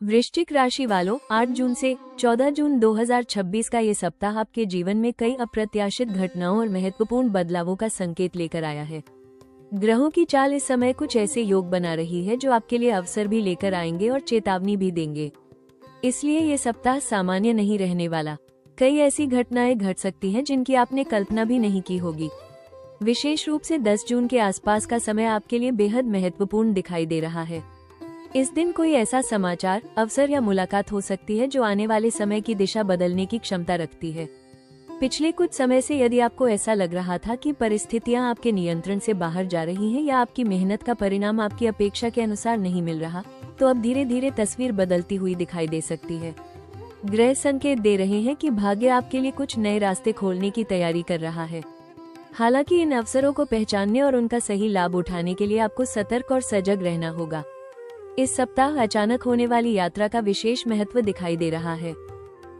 वृश्चिक राशि वालों, 8 जून से 14 जून 2026 का ये सप्ताह आपके जीवन में कई अप्रत्याशित घटनाओं और महत्वपूर्ण बदलावों का संकेत लेकर आया है। ग्रहों की चाल इस समय कुछ ऐसे योग बना रही है जो आपके लिए अवसर भी लेकर आएंगे और चेतावनी भी देंगे। इसलिए ये सप्ताह सामान्य नहीं रहने वाला। कई ऐसी घटनाएं घट सकती हैं जिनकी आपने कल्पना भी नहीं की होगी। विशेष रूप से 10 जून के आसपास का समय आपके लिए बेहद महत्वपूर्ण दिखाई दे रहा है। इस दिन कोई ऐसा समाचार, अवसर या मुलाकात हो सकती है जो आने वाले समय की दिशा बदलने की क्षमता रखती है। पिछले कुछ समय से यदि आपको ऐसा लग रहा था कि परिस्थितियां आपके नियंत्रण से बाहर जा रही हैं या आपकी मेहनत का परिणाम आपकी अपेक्षा के अनुसार नहीं मिल रहा, तो अब धीरे धीरे तस्वीर बदलती हुई दिखाई दे सकती है। ग्रह संकेत दे रहे हैं कि भाग्य आपके लिए कुछ नए रास्ते खोलने की तैयारी कर रहा है। हालांकि इन अवसरों को पहचानने और उनका सही लाभ उठाने के लिए आपको सतर्क और सजग रहना होगा। इस सप्ताह अचानक होने वाली यात्रा का विशेष महत्व दिखाई दे रहा है।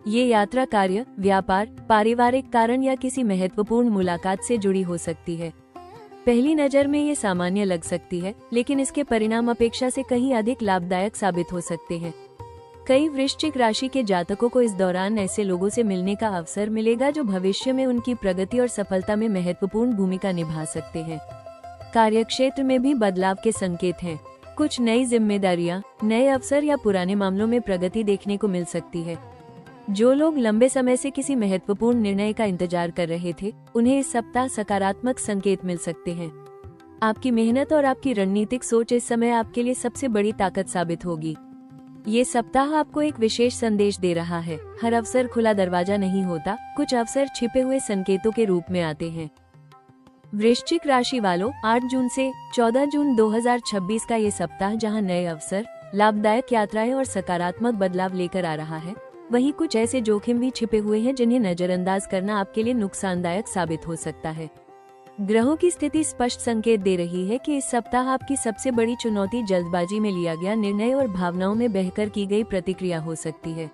ये यात्रा कार्य, व्यापार, पारिवारिक कारण या किसी महत्वपूर्ण मुलाकात से जुड़ी हो सकती है। पहली नजर में ये सामान्य लग सकती है, लेकिन इसके परिणाम अपेक्षा से कहीं अधिक लाभदायक साबित हो सकते हैं। कई वृश्चिक राशि के जातकों को इस दौरान ऐसे लोगों से मिलने का अवसर मिलेगा जो भविष्य में उनकी प्रगति और सफलता में महत्वपूर्ण भूमिका निभा सकते हैं। कार्यक्षेत्र में भी बदलाव के संकेत हैं। कुछ नई जिम्मेदारियां, नए अवसर या पुराने मामलों में प्रगति देखने को मिल सकती है। जो लोग लंबे समय से किसी महत्वपूर्ण निर्णय का इंतजार कर रहे थे, उन्हें इस सप्ताह सकारात्मक संकेत मिल सकते हैं। आपकी मेहनत और आपकी रणनीतिक सोच इस समय आपके लिए सबसे बड़ी ताकत साबित होगी। ये सप्ताह आपको एक विशेष संदेश दे रहा है। हर अवसर खुला दरवाजा नहीं होता, कुछ अवसर छिपे हुए संकेतों के रूप में आते हैं। वृश्चिक राशि वालों, 8 जून से 14 जून 2026 का ये सप्ताह जहां नए अवसर, लाभदायक यात्राएं और सकारात्मक बदलाव लेकर आ रहा है, वहीं कुछ ऐसे जोखिम भी छिपे हुए हैं जिन्हें नजरअंदाज करना आपके लिए नुकसानदायक साबित हो सकता है। ग्रहों की स्थिति स्पष्ट संकेत दे रही है कि इस सप्ताह आपकी सबसे बड़ी चुनौती जल्दबाजी में लिया गया निर्णय और भावनाओं में बहकर की गई प्रतिक्रिया हो सकती है।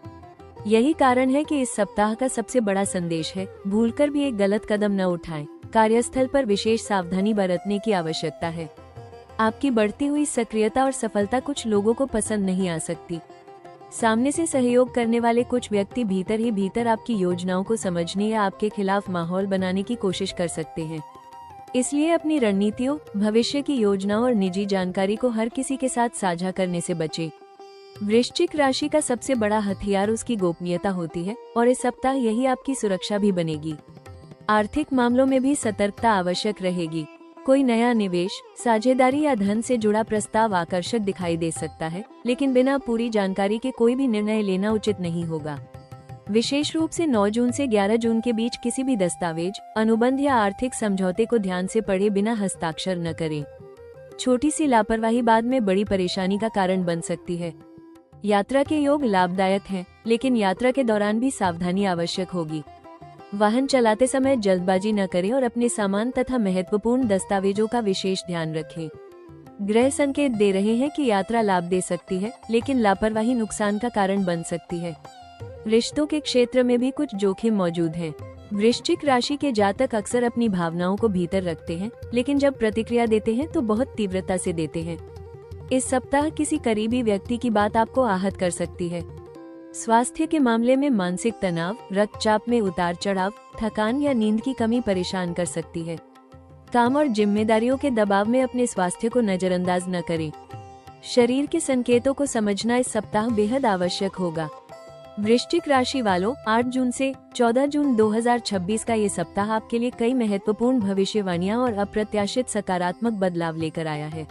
यही कारण है कि इस सप्ताह का सबसे बड़ा संदेश है, भूलकर भी एक गलत कदम न उठाएं। कार्यस्थल पर विशेष सावधानी बरतने की आवश्यकता है। आपकी बढ़ती हुई सक्रियता और सफलता कुछ लोगों को पसंद नहीं आ सकती। सामने से सहयोग करने वाले कुछ व्यक्ति भीतर ही भीतर आपकी योजनाओं को समझने या आपके खिलाफ माहौल बनाने की कोशिश कर सकते हैं। इसलिए अपनी रणनीतियों, भविष्य की योजनाओं और निजी जानकारी को हर किसी के साथ साझा करने से बचें। वृश्चिक राशि का सबसे बड़ा हथियार उसकी गोपनीयता होती है और इस सप्ताह यही आपकी सुरक्षा भी बनेगी। आर्थिक मामलों में भी सतर्कता आवश्यक रहेगी। कोई नया निवेश, साझेदारी या धन से जुड़ा प्रस्ताव आकर्षक दिखाई दे सकता है, लेकिन बिना पूरी जानकारी के कोई भी निर्णय लेना उचित नहीं होगा। विशेष रूप से 9 जून से 11 जून के बीच किसी भी दस्तावेज, अनुबंध या आर्थिक समझौते को ध्यान से पढ़े बिना हस्ताक्षर न करें। छोटी सी लापरवाही बाद में बड़ी परेशानी का कारण बन सकती है। यात्रा के योग लाभदायक हैं, लेकिन यात्रा के दौरान भी सावधानी आवश्यक होगी। वाहन चलाते समय जल्दबाजी न करें और अपने सामान तथा महत्वपूर्ण दस्तावेजों का विशेष ध्यान रखें। ग्रह संकेत दे रहे हैं कि यात्रा लाभ दे सकती है, लेकिन लापरवाही नुकसान का कारण बन सकती है। रिश्तों के क्षेत्र में भी कुछ जोखिम मौजूद हैं। वृश्चिक राशि के जातक अक्सर अपनी भावनाओं को भीतर रखते हैं, लेकिन जब प्रतिक्रिया देते हैं तो बहुत तीव्रता से देते हैं। इस सप्ताह किसी करीबी व्यक्ति की बात आपको आहत कर सकती है। स्वास्थ्य के मामले में मानसिक तनाव, रक्तचाप में उतार चढ़ाव, थकान या नींद की कमी परेशान कर सकती है। काम और जिम्मेदारियों के दबाव में अपने स्वास्थ्य को नजरअंदाज न करें। शरीर के संकेतों को समझना इस सप्ताह बेहद आवश्यक होगा। वृश्चिक राशि वालों, 8 जून से 14 जून 2026 का ये सप्ताह आपके लिए कई महत्वपूर्ण भविष्यवाणियां और अप्रत्याशित सकारात्मक बदलाव लेकर आया है।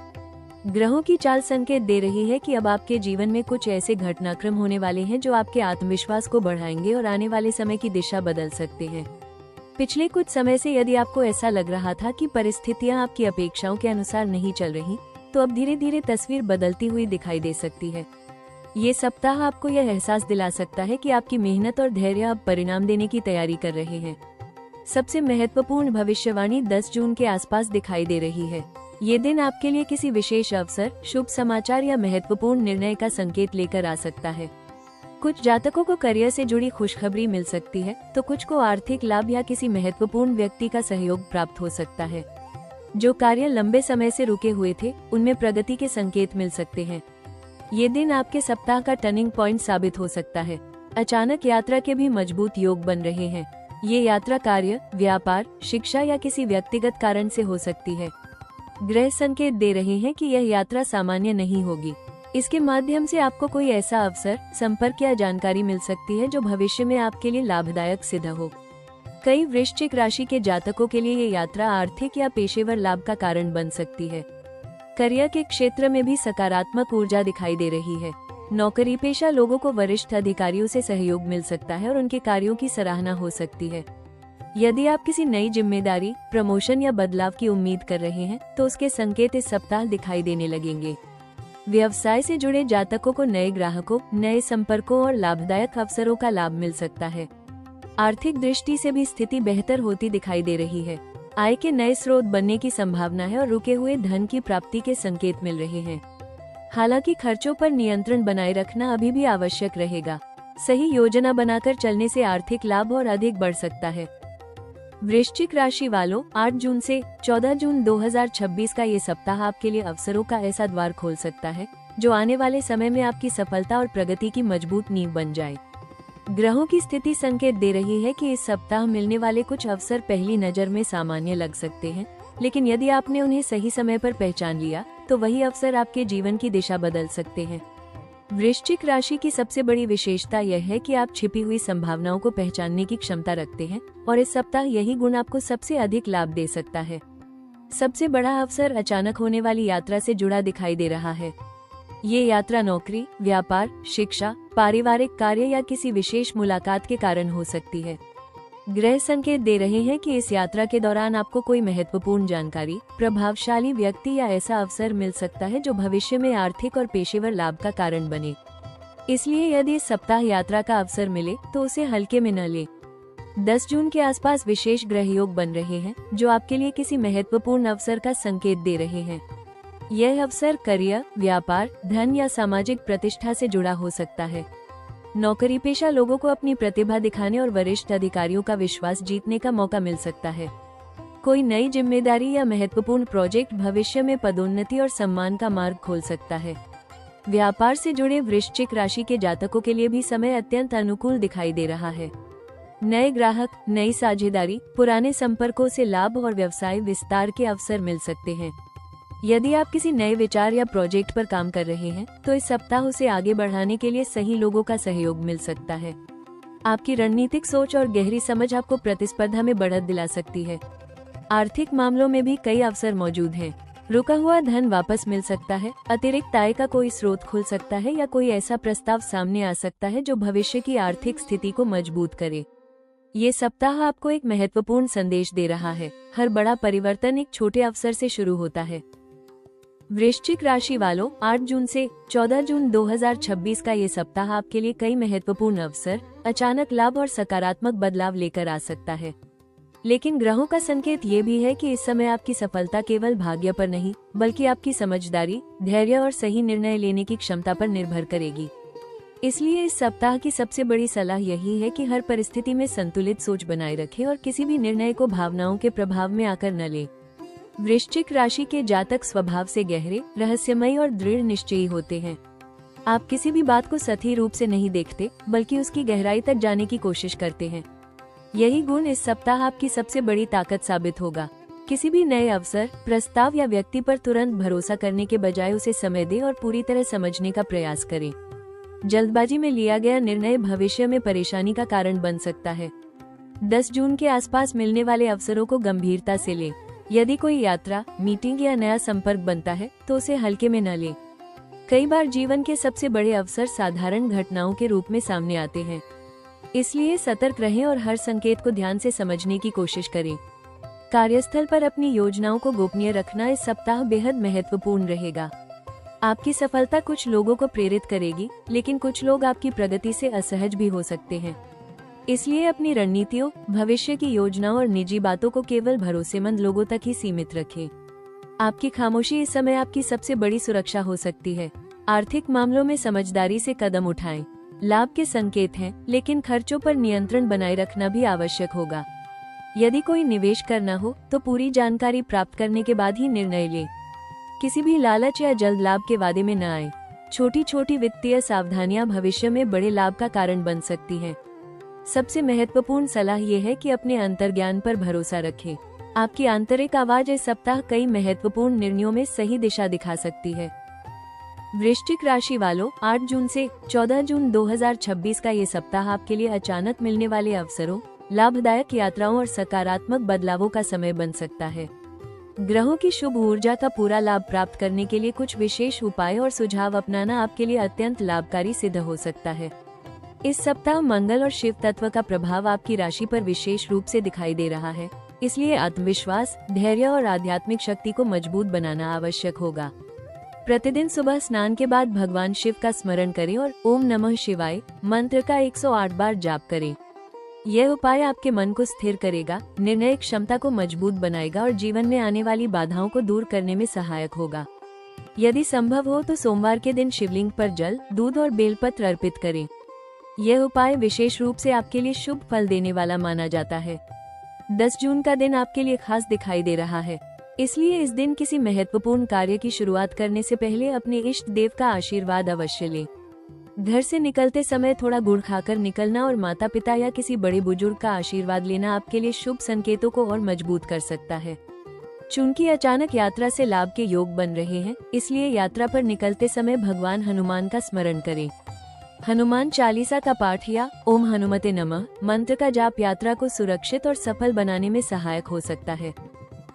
ग्रहों की चाल संकेत दे रही है कि अब आपके जीवन में कुछ ऐसे घटनाक्रम होने वाले हैं जो आपके आत्मविश्वास को बढ़ाएंगे और आने वाले समय की दिशा बदल सकते हैं। पिछले कुछ समय से यदि आपको ऐसा लग रहा था कि परिस्थितियां आपकी अपेक्षाओं के अनुसार नहीं चल रही, तो अब धीरे धीरे तस्वीर बदलती हुई दिखाई दे सकती है। ये सप्ताह आपको यह एहसास दिला सकता है कि आपकी मेहनत और धैर्य अब परिणाम देने की तैयारी कर रहे हैं। सबसे महत्वपूर्ण भविष्यवाणी 10 जून के आसपास दिखाई दे रही है। ये दिन आपके लिए किसी विशेष अवसर, शुभ समाचार या महत्वपूर्ण निर्णय का संकेत लेकर आ सकता है। कुछ जातकों को करियर से जुड़ी खुशखबरी मिल सकती है, तो कुछ को आर्थिक लाभ या किसी महत्वपूर्ण व्यक्ति का सहयोग प्राप्त हो सकता है। जो कार्य लंबे समय से रुके हुए थे, उनमें प्रगति के संकेत मिल सकते हैं। ये दिन आपके सप्ताह का टर्निंग पॉइंट साबित हो सकता है। अचानक यात्रा के भी मजबूत योग बन रहे हैं। ये यात्रा कार्य, व्यापार, शिक्षा या किसी व्यक्तिगत कारण से हो सकती है। ग्रह संकेत दे रहे हैं कि यह यात्रा सामान्य नहीं होगी। इसके माध्यम से आपको कोई ऐसा अवसर, संपर्क या जानकारी मिल सकती है जो भविष्य में आपके लिए लाभदायक सिद्ध हो। कई वृश्चिक राशि के जातकों के लिए ये यात्रा आर्थिक या पेशेवर लाभ का कारण बन सकती है। करियर के क्षेत्र में भी सकारात्मक ऊर्जा दिखाई दे रही है। नौकरी पेशा लोगों को वरिष्ठ अधिकारियों से सहयोग मिल सकता है और उनके कार्यों की सराहना हो सकती है। यदि आप किसी नई जिम्मेदारी, प्रमोशन या बदलाव की उम्मीद कर रहे हैं तो उसके संकेत इस सप्ताह दिखाई देने लगेंगे। व्यवसाय से जुड़े जातकों को नए ग्राहकों, नए संपर्कों और लाभदायक अवसरों का लाभ मिल सकता है। आर्थिक दृष्टि से भी स्थिति बेहतर होती दिखाई दे रही है। आय के नए स्रोत बनने की संभावना है और रुके हुए धन की प्राप्ति के संकेत मिल रहे हैं। हालांकि खर्चों पर नियंत्रण बनाए रखना अभी भी आवश्यक रहेगा। सही योजना बनाकर चलने से आर्थिक लाभ और अधिक बढ़ सकता है। वृश्चिक राशि वालों, 8 जून से 14 जून 2026 का ये सप्ताह आपके लिए अवसरों का ऐसा द्वार खोल सकता है जो आने वाले समय में आपकी सफलता और प्रगति की मजबूत नींव बन जाए। ग्रहों की स्थिति संकेत दे रही है कि इस सप्ताह मिलने वाले कुछ अवसर पहली नजर में सामान्य लग सकते हैं, लेकिन यदि आपने उन्हें सही समय पर पहचान लिया तो वही अवसर आपके जीवन की दिशा बदल सकते हैं। वृश्चिक राशि की सबसे बड़ी विशेषता यह है कि आप छिपी हुई संभावनाओं को पहचानने की क्षमता रखते हैं और इस सप्ताह यही गुण आपको सबसे अधिक लाभ दे सकता है। सबसे बड़ा अवसर अचानक होने वाली यात्रा से जुड़ा दिखाई दे रहा है। ये यात्रा नौकरी, व्यापार, शिक्षा, पारिवारिक कार्य या किसी विशेष मुलाकात के कारण हो सकती है। ग्रह संकेत दे रहे हैं कि इस यात्रा के दौरान आपको कोई महत्वपूर्ण जानकारी, प्रभावशाली व्यक्ति या ऐसा अवसर मिल सकता है जो भविष्य में आर्थिक और पेशेवर लाभ का कारण बने। इसलिए यदि इस सप्ताह यात्रा का अवसर मिले तो उसे हल्के में न ले। 10 जून के आसपास विशेष ग्रह योग बन रहे हैं जो आपके लिए किसी महत्वपूर्ण अवसर का संकेत दे रहे हैं। यह अवसर करियर, व्यापार, धन या सामाजिक प्रतिष्ठा से जुड़ा हो सकता है। नौकरी पेशा लोगों को अपनी प्रतिभा दिखाने और वरिष्ठ अधिकारियों का विश्वास जीतने का मौका मिल सकता है। कोई नई जिम्मेदारी या महत्वपूर्ण प्रोजेक्ट भविष्य में पदोन्नति और सम्मान का मार्ग खोल सकता है। व्यापार से जुड़े वृश्चिक राशि के जातकों के लिए भी समय अत्यंत अनुकूल दिखाई दे रहा है। नए ग्राहक, नई साझेदारी, पुराने संपर्कों से लाभ और व्यवसाय विस्तार के अवसर मिल सकते हैं। यदि आप किसी नए विचार या प्रोजेक्ट पर काम कर रहे हैं तो इस सप्ताह उसे आगे बढ़ाने के लिए सही लोगों का सहयोग मिल सकता है। आपकी रणनीतिक सोच और गहरी समझ आपको प्रतिस्पर्धा में बढ़त दिला सकती है। आर्थिक मामलों में भी कई अवसर मौजूद हैं। रुका हुआ धन वापस मिल सकता है, अतिरिक्त आय का कोई स्रोत खुल सकता है या कोई ऐसा प्रस्ताव सामने आ सकता है जो भविष्य की आर्थिक स्थिति को मजबूत करे। ये सप्ताह आपको एक महत्वपूर्ण संदेश दे रहा है। हर बड़ा परिवर्तन एक छोटे अवसर से शुरू होता है। वृश्चिक राशि वालों, 8 जून से 14 जून 2026 का ये सप्ताह आपके लिए कई महत्वपूर्ण अवसर, अचानक लाभ और सकारात्मक बदलाव लेकर आ सकता है। लेकिन ग्रहों का संकेत ये भी है कि इस समय आपकी सफलता केवल भाग्य पर नहीं, बल्कि आपकी समझदारी, धैर्य और सही निर्णय लेने की क्षमता पर निर्भर करेगी। इसलिए इस सप्ताह की सबसे बड़ी सलाह यही है कि हर परिस्थिति में संतुलित सोच बनाए रखें और किसी भी निर्णय को भावनाओं के प्रभाव में आकर न लें। वृश्चिक राशि के जातक स्वभाव से गहरे, रहस्यमयी और दृढ़ निश्चयी होते हैं। आप किसी भी बात को सही रूप से नहीं देखते, बल्कि उसकी गहराई तक जाने की कोशिश करते हैं। यही गुण इस सप्ताह आपकी सबसे बड़ी ताकत साबित होगा। किसी भी नए अवसर, प्रस्ताव या व्यक्ति पर तुरंत भरोसा करने के बजाय उसे समय दें और पूरी तरह समझने का प्रयास करें। जल्दबाजी में लिया गया निर्णय भविष्य में परेशानी का कारण बन सकता है। 10 जून के आसपास मिलने वाले अवसरों को गंभीरता से लें। यदि कोई यात्रा, मीटिंग या नया संपर्क बनता है तो उसे हल्के में न लें। कई बार जीवन के सबसे बड़े अवसर साधारण घटनाओं के रूप में सामने आते हैं। इसलिए सतर्क रहें और हर संकेत को ध्यान से समझने की कोशिश करें। कार्यस्थल पर अपनी योजनाओं को गोपनीय रखना इस सप्ताह बेहद महत्वपूर्ण रहेगा। आपकी सफलता कुछ लोगों को प्रेरित करेगी, लेकिन कुछ लोग आपकी प्रगति से असहज भी हो सकते हैं। इसलिए अपनी रणनीतियों, भविष्य की योजनाओं और निजी बातों को केवल भरोसेमंद लोगों तक ही सीमित रखें। आपकी खामोशी इस समय आपकी सबसे बड़ी सुरक्षा हो सकती है। आर्थिक मामलों में समझदारी से कदम उठाएं। लाभ के संकेत हैं, लेकिन खर्चों पर नियंत्रण बनाए रखना भी आवश्यक होगा। यदि कोई निवेश करना हो तो पूरी जानकारी प्राप्त करने के बाद ही निर्णय लें। किसी भी लालच या जल्द लाभ के वादे में न आए। छोटी छोटी वित्तीय सावधानियां भविष्य में बड़े लाभ का कारण बन सकती हैं। सबसे महत्वपूर्ण सलाह ये है कि अपने अंतर्ज्ञान पर भरोसा रखें। आपकी आंतरिक आवाज इस सप्ताह कई महत्वपूर्ण निर्णयों में सही दिशा दिखा सकती है। वृश्चिक राशि वालों, 8 जून से 14 जून 2026 का ये सप्ताह आपके लिए अचानक मिलने वाले अवसरों, लाभदायक यात्राओं और सकारात्मक बदलावों का समय बन सकता है। ग्रहों की शुभ ऊर्जा का पूरा लाभ प्राप्त करने के लिए कुछ विशेष उपाय और सुझाव अपनाना आपके लिए अत्यंत लाभकारी सिद्ध हो सकता है। इस सप्ताह मंगल और शिव तत्व का प्रभाव आपकी राशि पर विशेष रूप से दिखाई दे रहा है, इसलिए आत्मविश्वास, धैर्य और आध्यात्मिक शक्ति को मजबूत बनाना आवश्यक होगा। प्रतिदिन सुबह स्नान के बाद भगवान शिव का स्मरण करें और ओम नमः शिवाय मंत्र का 108 बार जाप करें। यह उपाय आपके मन को स्थिर करेगा, निर्णय क्षमता को मजबूत बनाएगा और जीवन में आने वाली बाधाओं को दूर करने में सहायक होगा। यदि संभव हो तो सोमवार के दिन शिवलिंग पर जल, दूध और बेलपत्र अर्पित करें। यह उपाय विशेष रूप से आपके लिए शुभ फल देने वाला माना जाता है। 10 जून का दिन आपके लिए खास दिखाई दे रहा है, इसलिए इस दिन किसी महत्वपूर्ण कार्य की शुरुआत करने से पहले अपने इष्ट देव का आशीर्वाद अवश्य लें। घर से निकलते समय थोड़ा गुड़ खाकर निकलना और माता पिता या किसी बड़े बुजुर्ग का आशीर्वाद लेना आपके लिए शुभ संकेतों को और मजबूत कर सकता है। चूंकि अचानक यात्रा से लाभ के योग बन रहे हैं, इसलिए यात्रा पर निकलते समय भगवान हनुमान का स्मरण करें। हनुमान चालीसा का पाठ या ओम हनुमते नमः मंत्र का जाप यात्रा को सुरक्षित और सफल बनाने में सहायक हो सकता है।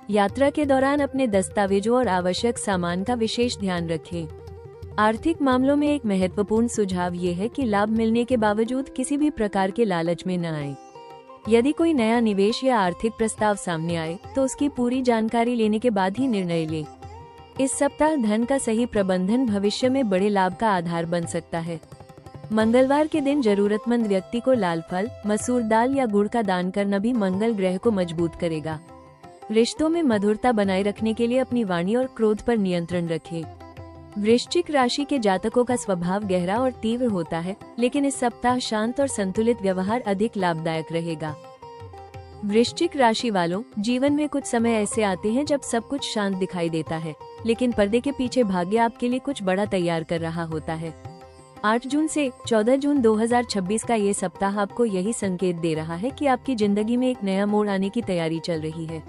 यात्रा के दौरान अपने दस्तावेजों और आवश्यक सामान का विशेष ध्यान रखें। आर्थिक मामलों में एक महत्वपूर्ण सुझाव ये है कि लाभ मिलने के बावजूद किसी भी प्रकार के लालच में न आए। यदि कोई नया निवेश या आर्थिक प्रस्ताव सामने आए तो उसकी पूरी जानकारी लेने के बाद ही निर्णय लें। इस सप्ताह धन का सही प्रबंधन भविष्य में बड़े लाभ का आधार बन सकता है। मंगलवार के दिन जरूरतमंद व्यक्ति को लाल फल, मसूर दाल या गुड़ का दान करना भी मंगल ग्रह को मजबूत करेगा। रिश्तों में मधुरता बनाए रखने के लिए अपनी वाणी और क्रोध पर नियंत्रण रखें। वृश्चिक राशि के जातकों का स्वभाव गहरा और तीव्र होता है, लेकिन इस सप्ताह शांत और संतुलित व्यवहार अधिक लाभदायक रहेगा। वृश्चिक राशि वालों, जीवन में कुछ समय ऐसे आते हैं जब सब कुछ शांत दिखाई देता है, लेकिन पर्दे के पीछे भाग्य आपके लिए कुछ बड़ा तैयार कर रहा होता है। 8 जून से 14 जून 2026 का ये सप्ताह आपको यही संकेत दे रहा है कि आपकी जिंदगी में एक नया मोड़ आने की तैयारी चल रही है।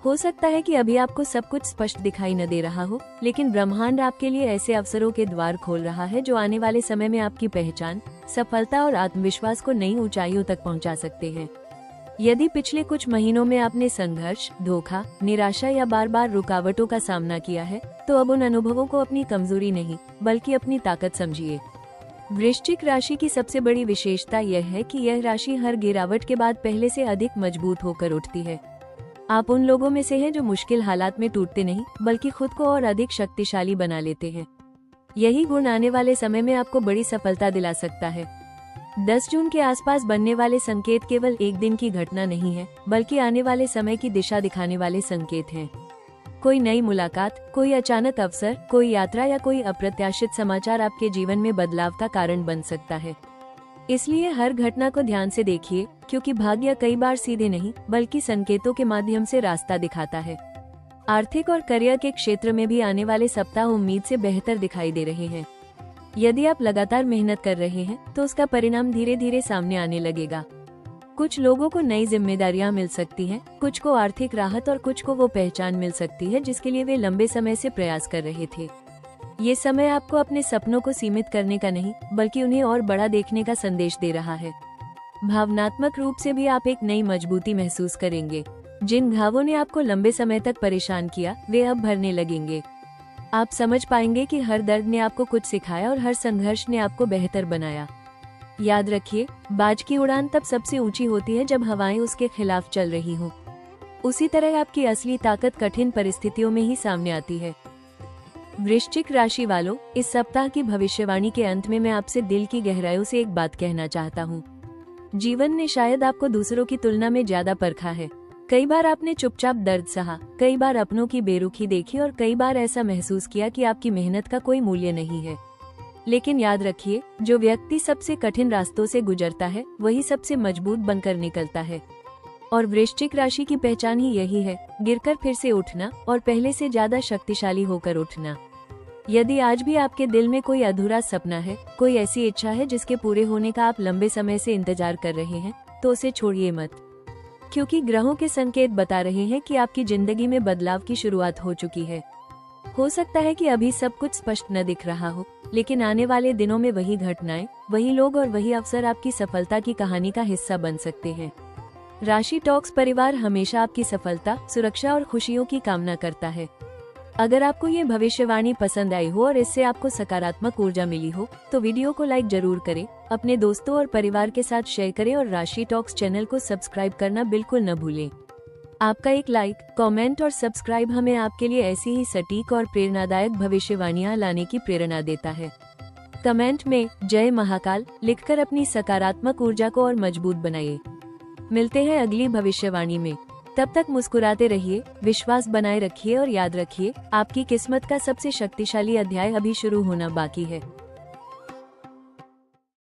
हो सकता है कि अभी आपको सब कुछ स्पष्ट दिखाई न दे रहा हो, लेकिन ब्रह्मांड आपके लिए ऐसे अवसरों के द्वार खोल रहा है जो आने वाले समय में आपकी पहचान, सफलता और आत्मविश्वास को नई ऊंचाइयों तक पहुंचा सकते हैं। यदि पिछले कुछ महीनों में आपने संघर्ष, धोखा, निराशा या बार बार रुकावटों का सामना किया है, तो अब उन अनुभवों को अपनी कमजोरी नहीं बल्कि अपनी ताकत समझिए। वृश्चिक राशि की सबसे बड़ी विशेषता यह है कि यह राशि हर गिरावट के बाद पहले से अधिक मजबूत होकर उठती है। आप उन लोगों में से हैं जो मुश्किल हालात में टूटते नहीं बल्कि खुद को और अधिक शक्तिशाली बना लेते हैं। यही गुण आने वाले समय में आपको बड़ी सफलता दिला सकता है। 10 जून के आसपास बनने वाले संकेत केवल एक दिन की घटना नहीं है, बल्कि आने वाले समय की दिशा दिखाने वाले संकेत हैं। कोई नई मुलाकात, कोई अचानक अवसर, कोई यात्रा या कोई अप्रत्याशित समाचार आपके जीवन में बदलाव का कारण बन सकता है। इसलिए हर घटना को ध्यान से देखिए, क्योंकि भाग्य कई बार सीधे नहीं बल्कि संकेतों के माध्यम से रास्ता दिखाता है। आर्थिक और करियर के क्षेत्र में भी आने वाले सप्ताह उम्मीद से बेहतर दिखाई दे रहे हैं। यदि आप लगातार मेहनत कर रहे हैं तो उसका परिणाम धीरे धीरे सामने आने लगेगा। कुछ लोगों को नई जिम्मेदारियां मिल सकती हैं, कुछ को आर्थिक राहत और कुछ को वो पहचान मिल सकती है जिसके लिए वे लंबे समय से प्रयास कर रहे थे। ये समय आपको अपने सपनों को सीमित करने का नहीं बल्कि उन्हें और बड़ा देखने का संदेश दे रहा है। भावनात्मक रूप से भी आप एक नई मजबूती महसूस करेंगे। जिन घावों ने आपको लंबे समय तक परेशान किया, वे अब भरने लगेंगे। आप समझ पाएंगे कि हर दर्द ने आपको कुछ सिखाया और हर संघर्ष ने आपको बेहतर बनाया। याद रखिए, बाज की उड़ान तब सबसे ऊंची होती है जब हवाएं उसके खिलाफ चल रही हों। उसी तरह आपकी असली ताकत कठिन परिस्थितियों में ही सामने आती है। वृश्चिक राशि वालों, इस सप्ताह की भविष्यवाणी के अंत में मैं आपसे दिल की गहराइयों से एक बात कहना चाहता हूँ। जीवन ने शायद आपको दूसरों की तुलना में ज्यादा परखा है। कई बार आपने चुपचाप दर्द सहा, कई बार अपनों की बेरुखी देखी और कई बार ऐसा महसूस किया कि आपकी मेहनत का कोई मूल्य नहीं है। लेकिन याद रखिए, जो व्यक्ति सबसे कठिन रास्तों से गुजरता है वही सबसे मजबूत बनकर निकलता है। और वृश्चिक राशि की पहचान ही यही है, गिरकर फिर से उठना और पहले से ज्यादा शक्तिशाली होकर उठना। यदि आज भी आपके दिल में कोई अधूरा सपना है, कोई ऐसी इच्छा है जिसके पूरे होने का आप लंबे समय से इंतजार कर रहे हैं, तो उसे छोड़िए मत, क्योंकि ग्रहों के संकेत बता रहे हैं कि आपकी जिंदगी में बदलाव की शुरुआत हो चुकी है। हो सकता है कि अभी सब कुछ स्पष्ट न दिख रहा हो, लेकिन आने वाले दिनों में वही घटनाएं, वही लोग और वही अवसर आपकी सफलता की कहानी का हिस्सा बन सकते हैं। राशि टॉक्स परिवार हमेशा आपकी सफलता, सुरक्षा और खुशियों की कामना करता है। अगर आपको ये भविष्यवाणी पसंद आई हो और इससे आपको सकारात्मक ऊर्जा मिली हो, तो वीडियो को लाइक जरूर करें, अपने दोस्तों और परिवार के साथ शेयर करें और राशि टॉक्स चैनल को सब्सक्राइब करना बिल्कुल न भूलें। आपका एक लाइक, कमेंट और सब्सक्राइब हमें आपके लिए ऐसी ही सटीक और प्रेरणादायक भविष्यवाणियां लाने की प्रेरणा देता है। कमेंट में जय महाकाल लिखकर अपनी सकारात्मक ऊर्जा को और मजबूत बनाइए। मिलते हैं अगली भविष्यवाणी में। तब तक मुस्कुराते रहिए, विश्वास बनाए रखिए और याद रखिए, आपकी किस्मत का सबसे शक्तिशाली अध्याय अभी शुरू होना बाकी है।